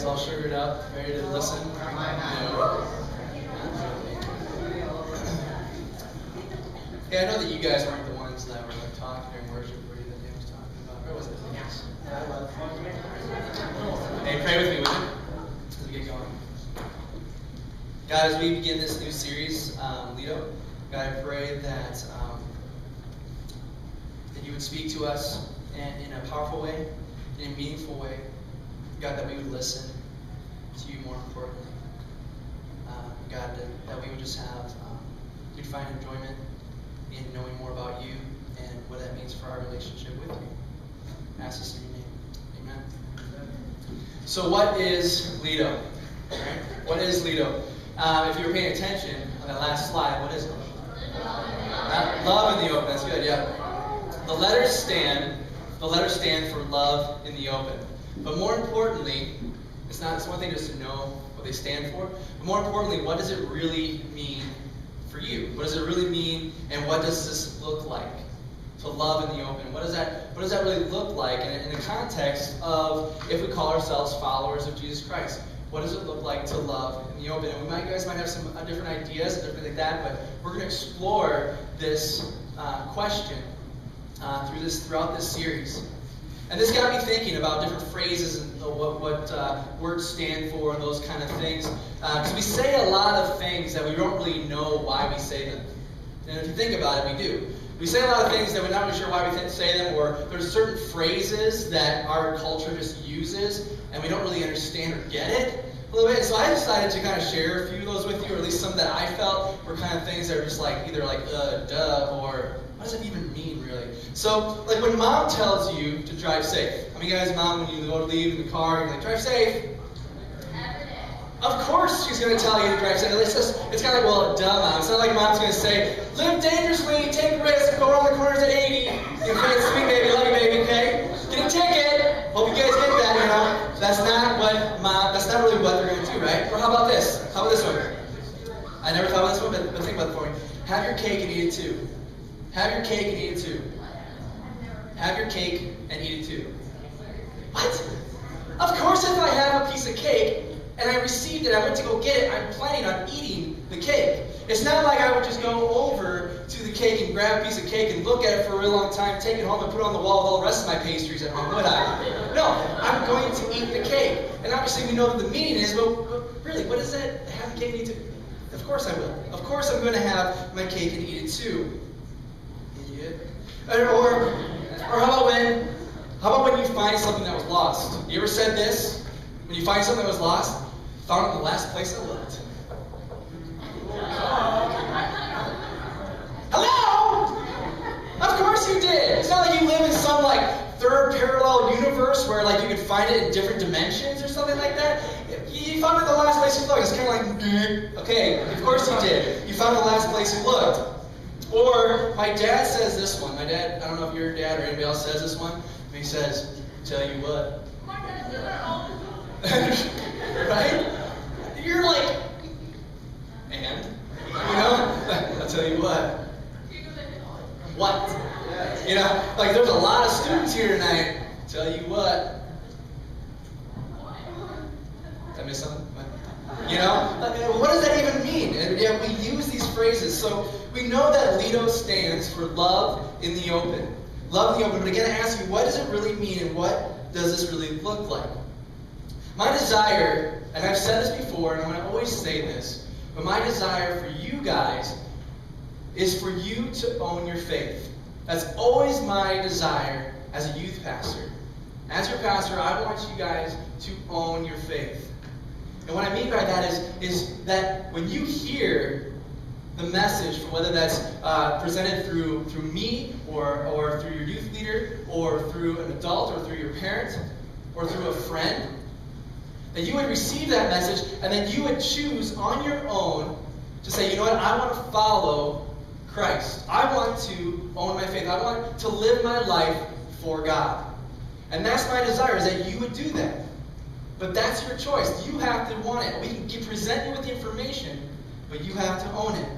guys all sugared up, ready to listen? Yeah, I know that you guys weren't the ones that were like talking during worship, were you, that Dan was talking about? Or was it? Yes. Hey, pray with me, would you? As we get going. God, as we begin this new series, Lido, God, I pray that that you would speak to us in a powerful way, in a meaningful way. God, that we would listen to you more importantly. God, that we would just have, we'd find enjoyment in knowing more about you and what that means for our relationship with you. I ask this in your name. Amen. So what is Lido? Right? What is Lido? If you were paying attention on that last slide, what is it? Love in the open. That's good, yeah. The letters stand for love in the open. But more importantly, it's one thing just to know what they stand for, but more importantly, what does it really mean for you? What does it really mean, and what does this look like? To love in the open. What does that really look like in the context of if we call ourselves followers of Jesus Christ? What does it look like to love in the open? And you guys might have some different ideas and different like that, but we're going to explore this question throughout this series. And this got me thinking about different phrases and what words stand for and those kind of things. Because we say a lot of things that we don't really know why we say them. And if you think about it, we do. We say a lot of things that we're not really sure why we say them, or there's certain phrases that our culture just uses, and we don't really understand or get it a little bit. So I decided to kind of share a few of those with you, or at least some that I felt were kind of things that are just like, either like, duh, or what does it even mean, really? So, like when mom tells you to drive safe. I mean, guys, mom, when you go to leave in the car, you're like, drive safe. Of course she's going to tell you to drive safe. It's kind of like, well, duh, mom. It's not like mom's going to say, live dangerously, take risks, go around the corners at 80. You're sweet baby, love you, baby, okay? Get a ticket. Hope you guys get that, you know. That's not really what they're going to do, right? Or how about this? How about this one? I never thought about this one, but think about it for me. Have your cake and eat it too. Have your cake and eat it too. Have your cake and eat it too. What? Of course, if I have a piece of cake and I received it, I went to go get it, I'm planning on eating the cake. It's not like I would just go over to the cake and grab a piece of cake and look at it for a really long time, take it home and put it on the wall with all the rest of my pastries at home, would I? No, I'm going to eat the cake. And obviously we know what the meaning is, but really, what is that? Have the cake and eat it too? Of course I will. Of course I'm going to have my cake and eat it too. Idiot. Or how about when you find something that was lost? You ever said this? When you find something that was lost, found it in the last place I looked. Hello? Of course you did. It's not like you live in some like third parallel universe where like you could find it in different dimensions or something like that. You found it in the last place you looked. It's kind of like, okay, of course you did. You found the last place you looked. Or my dad says this one. My dad, I don't know if your dad or anybody else says this one, but he says, tell you what. Right? You're like, and? You know? I'll tell you what. What? You know? Like there's a lot of students here tonight. Tell you what. Did I miss something? You know? What does that even mean? And yet we use these phrases. So we know that Lido stands for love in the open. Love in the open. But again, I ask you, what does it really mean and what does this really look like? My desire, and I've said this before, and I'm going to always say this, but my desire for you guys is for you to own your faith. That's always my desire as a youth pastor. As your pastor, I want you guys to own your faith. And what I mean by that is that when you hear the message, whether that's presented through me or through your youth leader or through an adult or through your parent or through a friend, that you would receive that message and then you would choose on your own to say, you know what, I want to follow Christ. I want to own my faith. I want to live my life for God. And that's my desire, is that you would do that. But that's your choice. You have to want it. We can present you with the information, but you have to own it.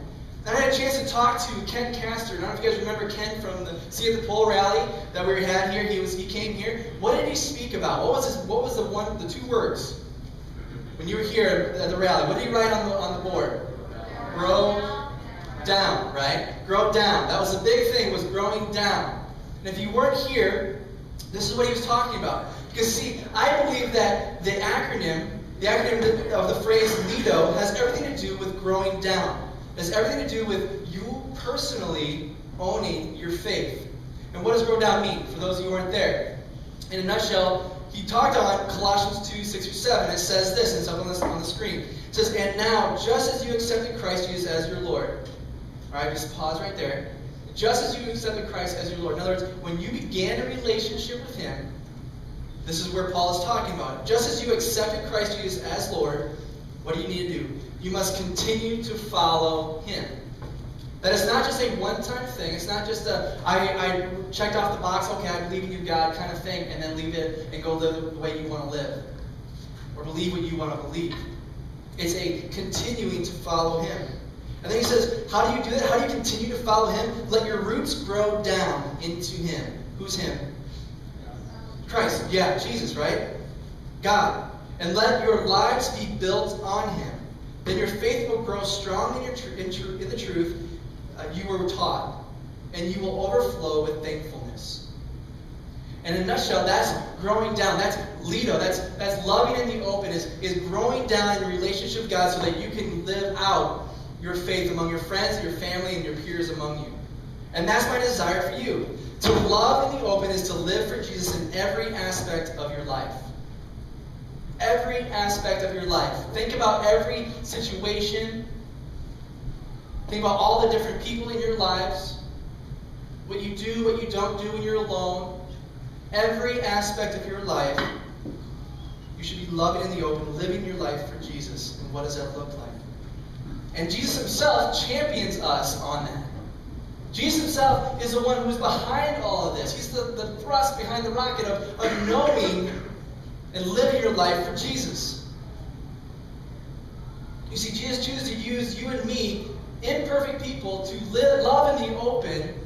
And I had a chance to talk to Ken Castor. I don't know if you guys remember Ken from the See at the Pole rally that we had here. He came here. What did he speak about? What was the two words? when you were here at the rally, what did he write on the board? Grow down, right? Grow down. That was the big thing, was growing down. And if you weren't here, this is what he was talking about. Because see, I believe that the acronym of the phrase LIDO has everything to do with growing down. It has everything to do with you personally owning your faith. And what does grow down mean, for those of you who weren't there? In a nutshell, he talked on Colossians 2, 6 through 7. It says this, and it's up on the screen. It says, and now, just as you accepted Christ Jesus as your Lord. All right, just pause right there. Just as you accepted Christ as your Lord. In other words, when you began a relationship with Him, this is where Paul is talking about. Just as you accepted Christ Jesus as Lord, what do you need to do? You must continue to follow Him. That it's not just a one-time thing. It's not just I checked off the box, okay, I believe in you, God, kind of thing, and then leave it and go live the way you want to live. Or believe what you want to believe. It's a continuing to follow Him. And then he says, how do you do that? How do you continue to follow Him? Let your roots grow down into Him. Who's Him? Christ. Yeah, Jesus, right? God. And let your lives be built on Him. Then your faith will grow strong in the truth you were taught, and you will overflow with thankfulness. And in a nutshell, that's growing down. That's LIDO. That's loving in the open, is growing down in the relationship with God so that you can live out your faith among your friends, your family, and your peers among you. And that's my desire for you. To love in the open is to live for Jesus in every aspect of your life. Every aspect of your life. Think about every situation. Think about all the different people in your lives. What you do, what you don't do when you're alone. Every aspect of your life, you should be loving in the open, living your life for Jesus. And what does that look like? And Jesus Himself champions us on that. Jesus Himself is the one who's behind all of this. He's the thrust behind the rocket of knowing and living your life for Jesus. You see, Jesus chooses to use you and me, imperfect people, to love in the open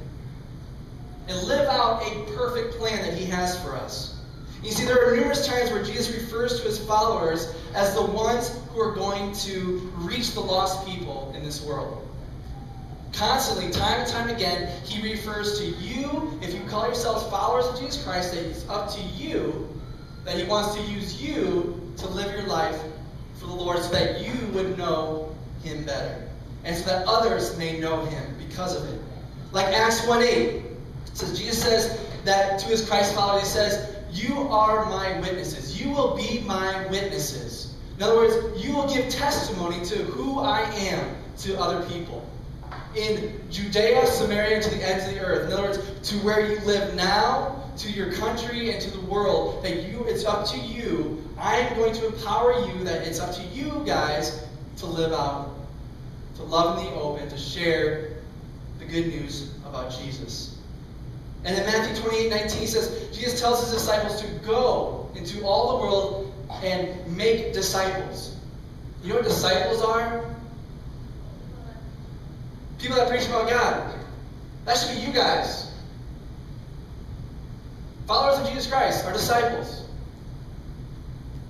and live out a perfect plan that He has for us. You see, there are numerous times where Jesus refers to His followers as the ones who are going to reach the lost people in this world. Constantly, time and time again, He refers to you, if you call yourselves followers of Jesus Christ, that it's up to you, that He wants to use you to live your life for the Lord so that you would know Him better. And so that others may know Him because of it. Like Acts 1:8. Jesus says that to His Christ followers, He says, you are my witnesses. You will be my witnesses. In other words, you will give testimony to who I am to other people. In Judea, Samaria, and to the ends of the earth. In other words, to where you live now, to your country, and to the world, that it's up to you. I am going to empower you, that it's up to you guys to live out, to love in the open, to share the good news about Jesus. And in Matthew 28:19, He says, Jesus tells His disciples to go into all the world and make disciples. You know what disciples are? People that preach about God. That should be you guys. Followers of Jesus Christ are disciples.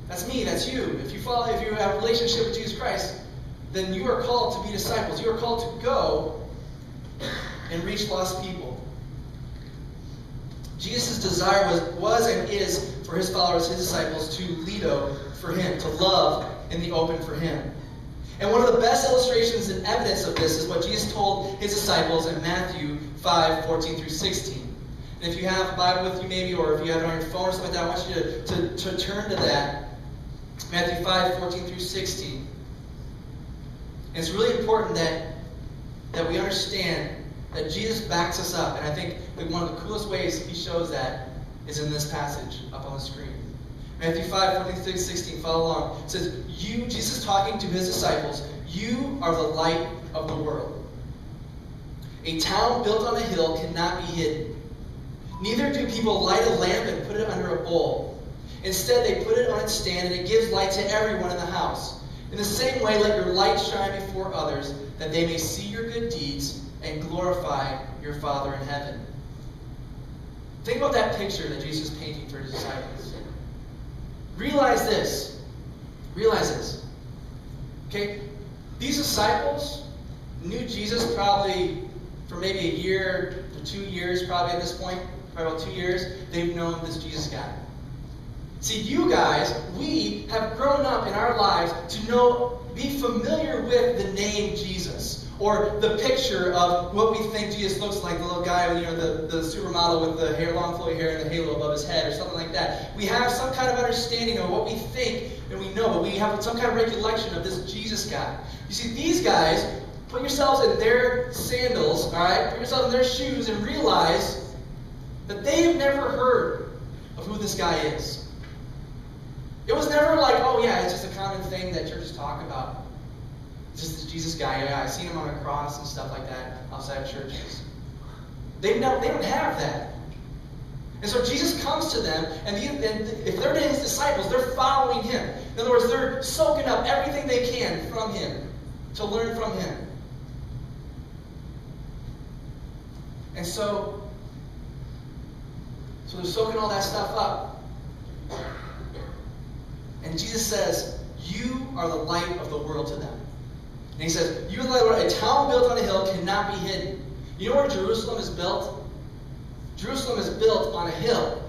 That's me, that's you. If you have a relationship with Jesus Christ, then you are called to be disciples. You are called to go and reach lost people. Jesus' desire was and is for His followers, His disciples, to LIDO for Him, to love in the open for Him. And one of the best illustrations and evidence of this is what Jesus told His disciples in Matthew 5:14 through 16. And if you have a Bible with you maybe, or if you have it on your phone or something like that, I want you to turn to that. Matthew 5:14 through 16. And it's really important that we understand that Jesus backs us up. And I think that one of the coolest ways He shows that is in this passage up on the screen. Matthew 5:14 through 16, follow along. It says, Jesus talking to His disciples, you are the light of the world. A town built on a hill cannot be hidden. Neither do people light a lamp and put it under a bowl. Instead, they put it on its stand, and it gives light to everyone in the house. In the same way, let your light shine before others, that they may see your good deeds and glorify your Father in heaven. Think about that picture that Jesus is painting for His disciples. Realize this. Realize this. Okay? These disciples knew Jesus probably for maybe a year to 2 years, probably at this point. Probably about 2 years. They've known this Jesus guy. See, you guys, we have grown up in our lives to be familiar with the name Jesus, or the picture of what we think Jesus looks like, the little guy, the supermodel with the hair, long flowy hair and the halo above his head, or something like that. We have some kind of understanding of what we think and we know, but we have some kind of recollection of this Jesus guy. You see, these guys, put yourselves in their sandals, all right? Put yourselves in their shoes and realize that they have never heard of who this guy is. It was never like, oh yeah, it's just a common thing that churches talk about. It's just this Jesus guy. Yeah, I've seen him on a cross and stuff like that outside of churches. They don't have that. And so Jesus comes to them, and if they're his disciples, they're following him. In other words, they're soaking up everything they can from him to learn from him. And so they're soaking all that stuff up. And Jesus says, you are the light of the world to them. And he says, you are the light of the world. A town built on a hill cannot be hidden. You know where Jerusalem is built? Jerusalem is built on a hill.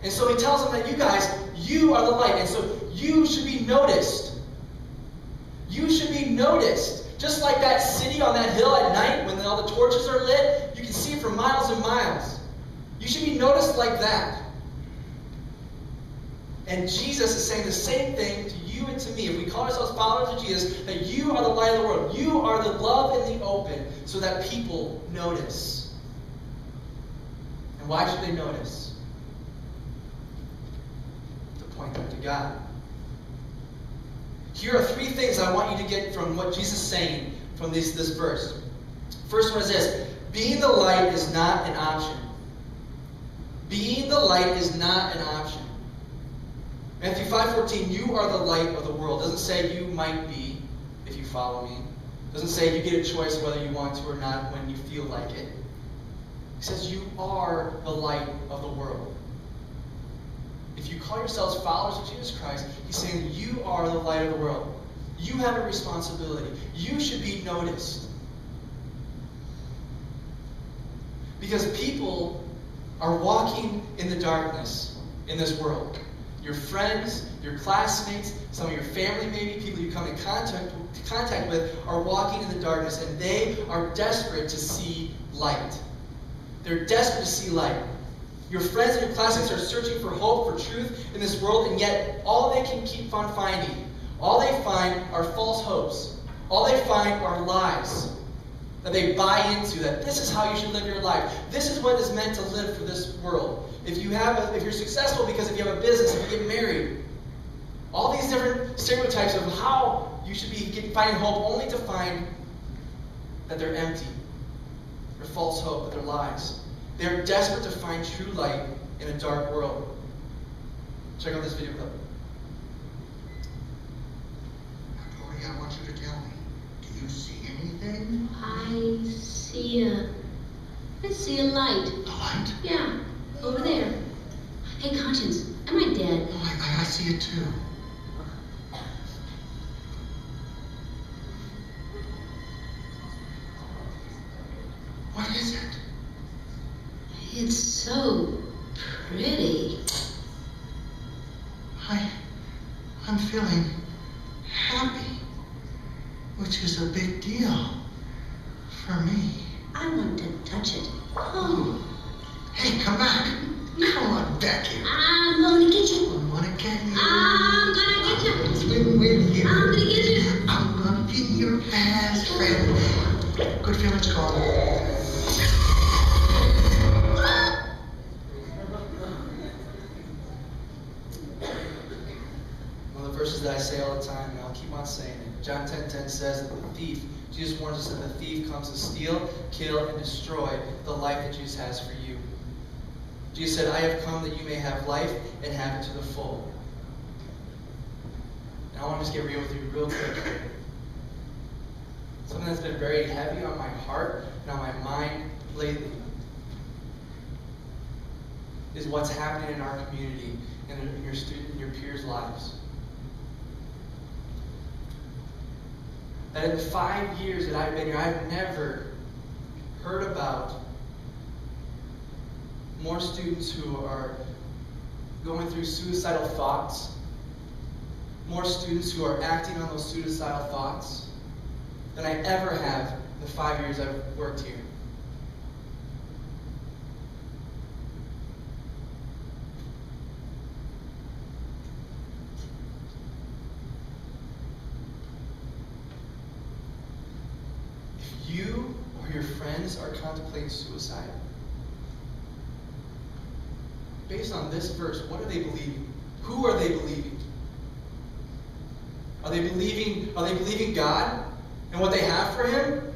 And so he tells them that you guys, you are the light. And so you should be noticed. You should be noticed. Just like that city on that hill at night when all the torches are lit, you can see it for miles and miles. You should be noticed like that. And Jesus is saying the same thing to you and to me. If we call ourselves followers of Jesus, that you are the light of the world. You are the love in the open so that people notice. And why should they notice? To point them to God. Here are 3 things I want you to get from what Jesus is saying from this verse. First one is this. Being the light is not an option. Being the light is not an option. Matthew 5:14, you are the light of the world. It doesn't say you might be if you follow me. It doesn't say you get a choice whether you want to or not when you feel like it. It says you are the light of the world. If you call yourselves followers of Jesus Christ, he's saying you are the light of the world. You have a responsibility. You should be noticed. Because people are walking in the darkness in this world. Your friends, your classmates, some of your family maybe, people you come in contact with are walking in the darkness, and they are desperate to see light. They're desperate to see light. Your friends and your classmates are searching for hope, for truth in this world, and yet all they can keep on finding, all they find are false hopes. All they find are lies that they buy into, that this is how you should live your life. This is what is meant to live for this world. If you're successful because if you have a business, if you get married, all these different stereotypes of how you should be finding hope, only to find that they're empty. They're false hope, that they're lies. They're desperate to find true light in a dark world. Check out this video clip. Now, Tori, I want you to tell me, do you see anything? I see a light. A light? Yeah, over there. Hey, Conscience, am I dead? Oh, I see it too. What is it? It's so pretty. I'm feeling happy, which is a big deal for me. I want to touch it. Ooh. Hey, come back. Come on back here. I'm going to get you. I want to get you. I'm going to get you. Swim with you. I'm going to get you. I'm going to be your best friend. Good feelings, Carl. Verses that I say all the time, and I'll keep on saying it. John 10:10 says that the thief, Jesus warns us that the thief comes to steal, kill, and destroy the life that Jesus has for you. Jesus said, I have come that you may have life and have it to the full. And I want to just get real with you real quick. Something that's been very heavy on my heart and on my mind lately is what's happening in our community and in your student and your peers' lives. that in the 5 years that I've been here, I've never heard about more students who are going through suicidal thoughts, more students who are acting on those suicidal thoughts than I ever have in the 5 years I've worked here. If you or your friends are contemplating suicide, based on this verse, what are they believing? Who are they believing? Are they believing God and what they have for him?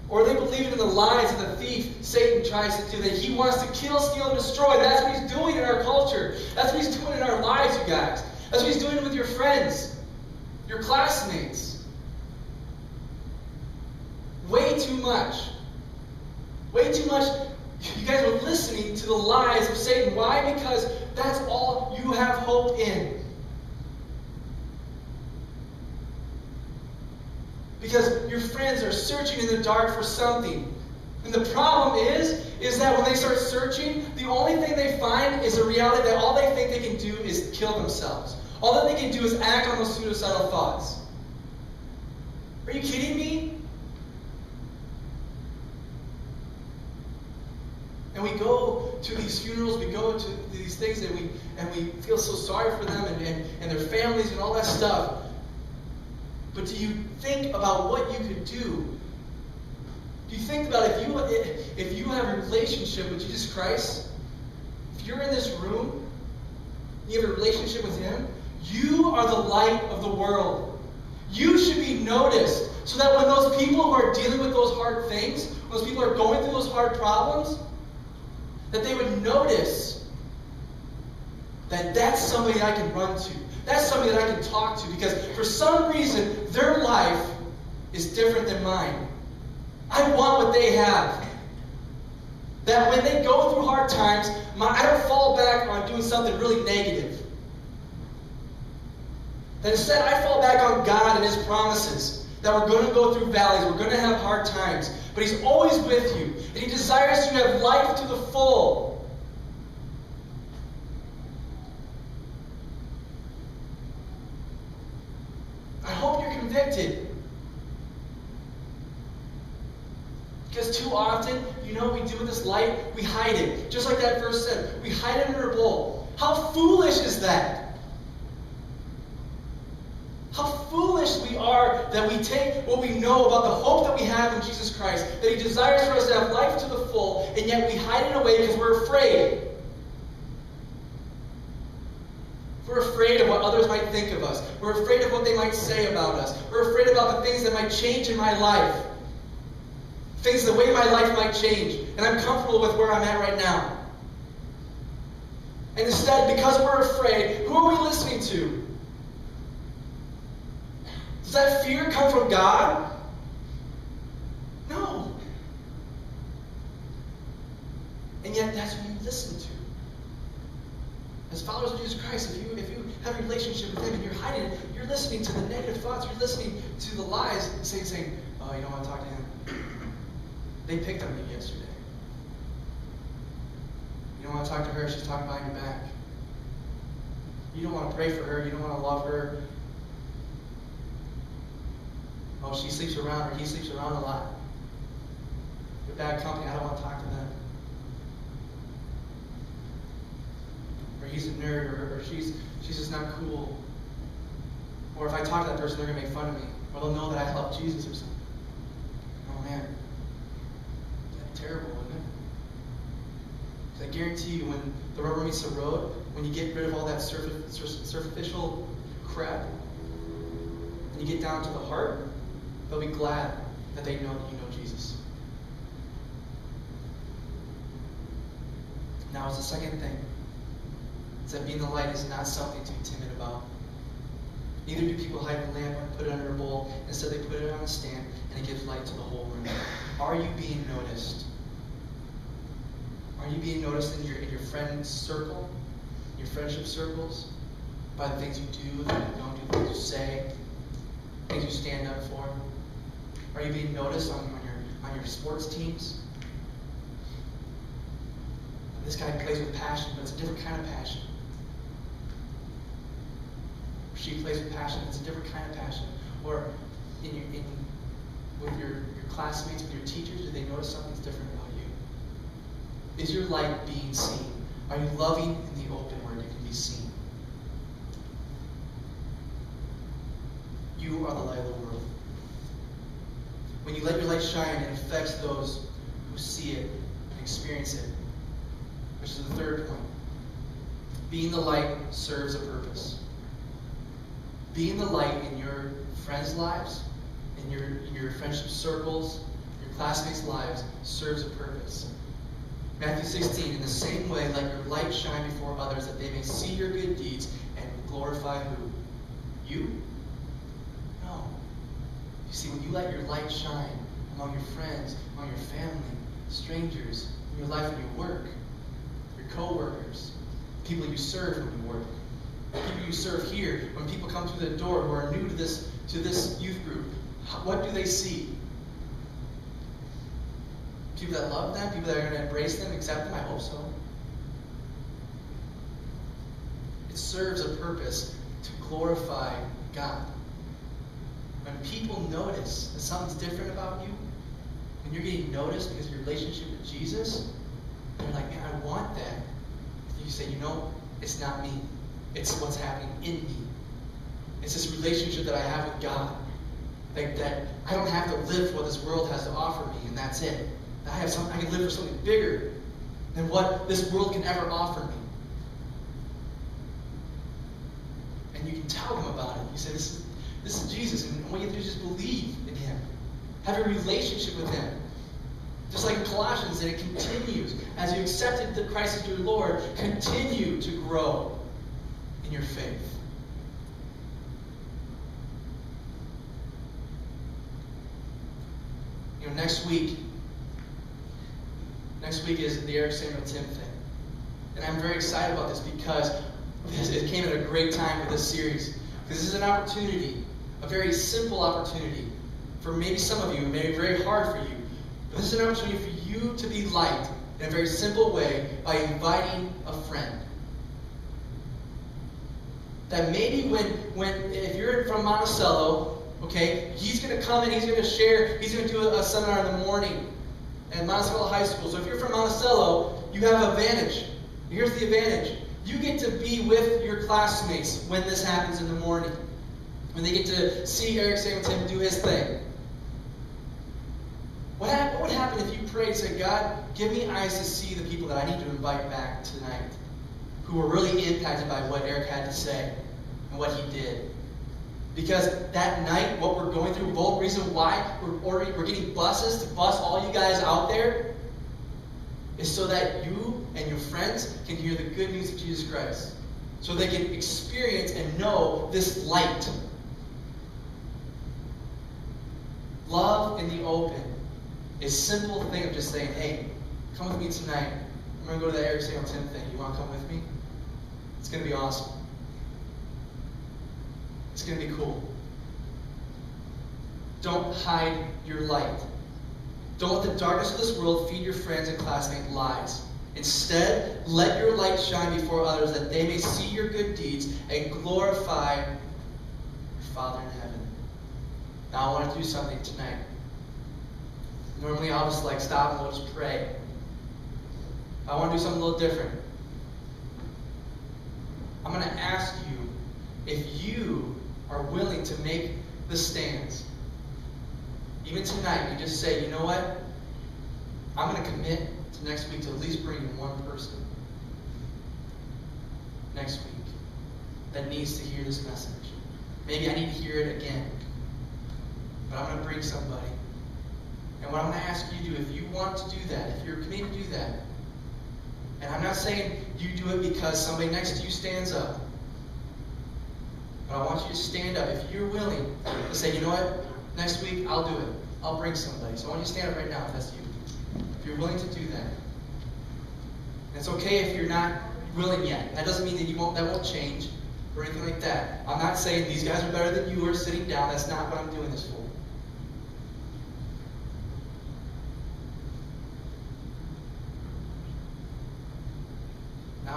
Or are they believing in the lies of the thief Satan tries to do, that he wants to kill, steal, and destroy? That's what he's doing in our culture. That's what he's doing in our lives, you guys. That's what he's doing with your friends, your classmates. Way too much. Way too much. You guys are listening to the lies of Satan. Why? Because that's all you have hope in. Because your friends are searching in the dark for something. And the problem is that when they start searching, the only thing they find is a reality that all they think they can do is kill themselves. All that they can do is act on those suicidal thoughts. Are you kidding me? And we go to these funerals, we go to these things, and we feel so sorry for them and their families and all that stuff. But do you think about what you could do? Do you think about if you have a relationship with Jesus Christ, if you're in this room, you have a relationship with him, you are the light of the world. You should be noticed so that when those people who are dealing with those hard things, when those people are going through those hard problems, that they would notice that that's somebody I can run to. That's somebody that I can talk to, because for some reason, their life is different than mine. I want what they have. That when they go through hard times, I don't fall back on doing something really negative. That instead, I fall back on God and his promises. That we're going to go through valleys, we're going to have hard times. But he's always with you. And he desires you to have life to the full. I hope you're convicted. Because too often, you know what we do with this light? We hide it. Just like that verse said, we hide it under a bowl. How foolish is that? How foolish we are that we take what we know about the hope that we have in Jesus Christ, that he desires for us to have life to the full, and yet we hide it away because we're afraid. We're afraid of what others might think of us. We're afraid of what they might say about us. We're afraid about the things that might change in my life. Things, the way my life might change. And I'm comfortable with where I'm at right now. And instead, because we're afraid, who are we listening to? Does that fear come from God? No. And yet, that's what you listen to. As followers of Jesus Christ, if you have a relationship with him and you're hiding it, you're listening to the negative thoughts, you're listening to the lies, saying, oh, you don't want to talk to him. They picked on you yesterday. You don't want to talk to her, she's talking behind your back. You don't want to pray for her, you don't want to love her. Oh, she sleeps around, or he sleeps around a lot. They're bad company, I don't want to talk to them. Or he's a nerd, or she's just not cool. Or if I talk to that person, they're going to make fun of me. Or they'll know that I love Jesus or something. Oh man. That's terrible, isn't it? Because I guarantee you, when the rubber meets the road, when you get rid of all that superficial crap, and you get down to the heart, they'll be glad that they know that you know Jesus. Now, it's the second thing. It's that being the light is not something to be timid about. Neither do people hide the lamp and put it under a bowl. Instead, they put it on a stand, and it gives light to the whole room. Are you being noticed? Are you being noticed in your friend circle, your friendship circles, by the things you do, the things you don't do, the things you say, things you stand up for? Are you being noticed on your sports teams? This guy plays with passion, but it's a different kind of passion. She plays with passion, it's a different kind of passion. Or with your classmates, with your teachers, do they notice something's different about you? Is your light being seen? Are you loving in the open where you can be seen? You are the light of the world. When you let your light shine, it affects those who see it and experience it. Which is the third point. Being the light serves a purpose. Being the light in your friends' lives, in your friendship circles, your classmates' lives, serves a purpose. Matthew 16, in the same way, let your light shine before others, that they may see your good deeds and glorify who? You? No. You see, when you let your light shine among your friends, among your family, strangers, in your life and your work, your co-workers, people you serve when you work, people you serve here, when people come through the door who are new to this youth group, what do they see? People that love them, people that are going to embrace them, accept them, I hope so. It serves a purpose to glorify God. When people notice that something's different about you, when you're getting noticed because of your relationship with Jesus, they're like, man, I want that. And you say, it's not me. It's what's happening in me. It's this relationship that I have with God. That I don't have to live for what this world has to offer me, and that's it. I can live for something bigger than what this world can ever offer me. And you can tell them about it. You say, this is Jesus, and what you have to do is just believe in Him. Have a relationship with Him. Just like in Colossians, that it continues. As you accepted the Christ as your Lord, continue to grow in your faith. Next week is the Eric Samuel Tim thing. And I'm very excited about this because it came at a great time with this series. Because this is an opportunity, a very simple opportunity for maybe some of you, it may be very hard for you. But this is an opportunity for you to be light in a very simple way by inviting a friend. That maybe if you're from Monticello, okay, he's going to come and he's going to share, he's going to do a seminar in the morning at Monticello High School. So if you're from Monticello, you have an advantage. Here's the advantage. You get to be with your classmates when this happens in the morning. When they get to see Eric Samuel do his thing. What would happen if you prayed and said, God, give me eyes to see the people that I need to invite back tonight, who were really impacted by what Eric had to say and what he did? Because that night, what we're going through, the reason why we're getting buses to bus all you guys out there is so that you and your friends can hear the good news of Jesus Christ. So they can experience and know this light. Love in the open is a simple thing of just saying, hey, come with me tonight. I'm going to go to the Eric Samuel Tim thing. You want to come with me? It's going to be awesome. It's going to be cool. Don't hide your light. Don't let the darkness of this world feed your friends and classmates lies. Instead, let your light shine before others that they may see your good deeds and glorify your Father in heaven. Now I want to do something tonight. Normally I'll just stop and we'll just pray. I want to do something a little different. I'm going to ask you if you are willing to make the stands. Even tonight, you just say, you know what? I'm going to commit to next week to at least bring in one person. Next week. That needs to hear this message. Maybe I need to hear it again. But I'm going to bring somebody. And what I'm going to ask you to do, if you want to do that, if you're committed to do that, and I'm not saying you do it because somebody next to you stands up, but I want you to stand up. If you're willing to say, you know what, next week I'll do it. I'll bring somebody. So I want you to stand up right now if that's you. If you're willing to do that. And it's okay if you're not willing yet. That doesn't mean that that won't change or anything like that. I'm not saying these guys are better than you or sitting down. That's not what I'm doing this for.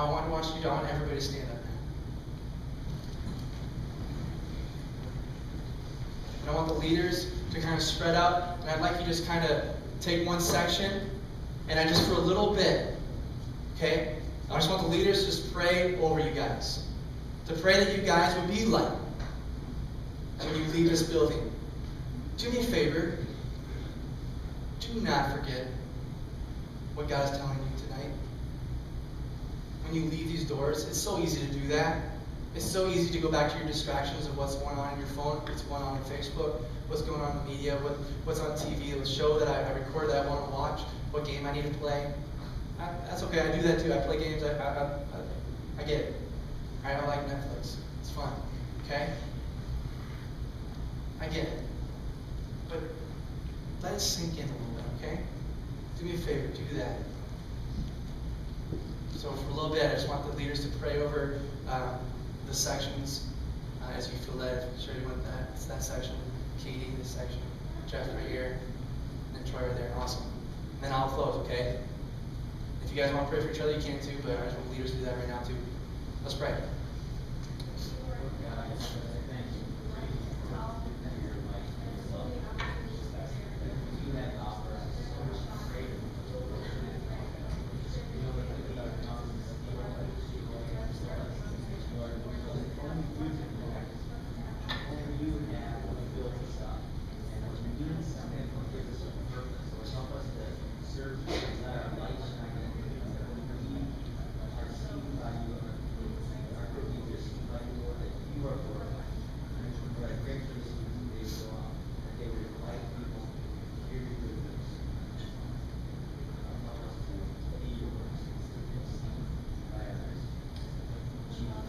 I want everybody to stand up now. And I want the leaders to kind of spread out, and I'd like you to just kind of take one section, and I just for a little bit, okay? I just want the leaders to just pray over you guys. To pray that you guys would be light when you leave this building. Do me a favor. Do not forget what God is telling you tonight. When you leave these doors, it's so easy to do that. It's so easy to go back to your distractions of what's going on in your phone, what's going on Facebook, what's going on in the media, what's on TV, the show that I record that I want to watch, what game I need to play. That's okay. I do that too. I play games. I get it. All right, I like Netflix. It's fun. Okay? I get it. But let it sink in a little bit, okay? Do me a favor. Do that. So for a little bit, I just want the leaders to pray over the sections as you feel led. Sure you want that. It's that section. Katie, this section. Jeff right here. And then Troy right there. Awesome. And then I'll close, okay? If you guys want to pray for each other, you can too, but I just want the leaders to do that right now too. Let's pray.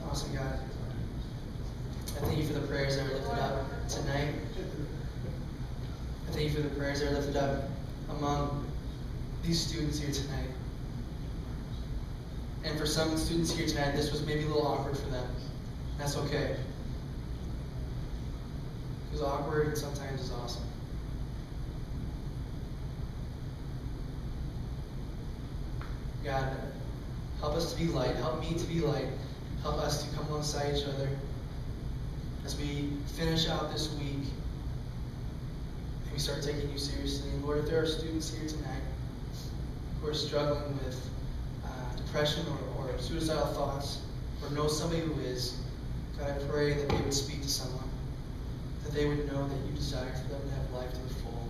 Awesome, God. I thank you for the prayers that are lifted up tonight. I thank you for the prayers that are lifted up among these students here tonight. And for some students here tonight, this was maybe a little awkward for them. That's okay. Because awkward sometimes is awesome. God, help us to be light. Help me to be light. Help us to come alongside each other as we finish out this week and we start taking you seriously. And Lord, if there are students here tonight who are struggling with depression or suicidal thoughts, or know somebody who is, God, I pray that they would speak to someone, that they would know that you desire for them to have life to the full,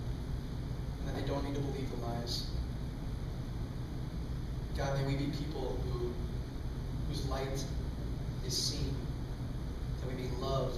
and that they don't need to believe the lies. God, may we be people whose light is seen, that we may love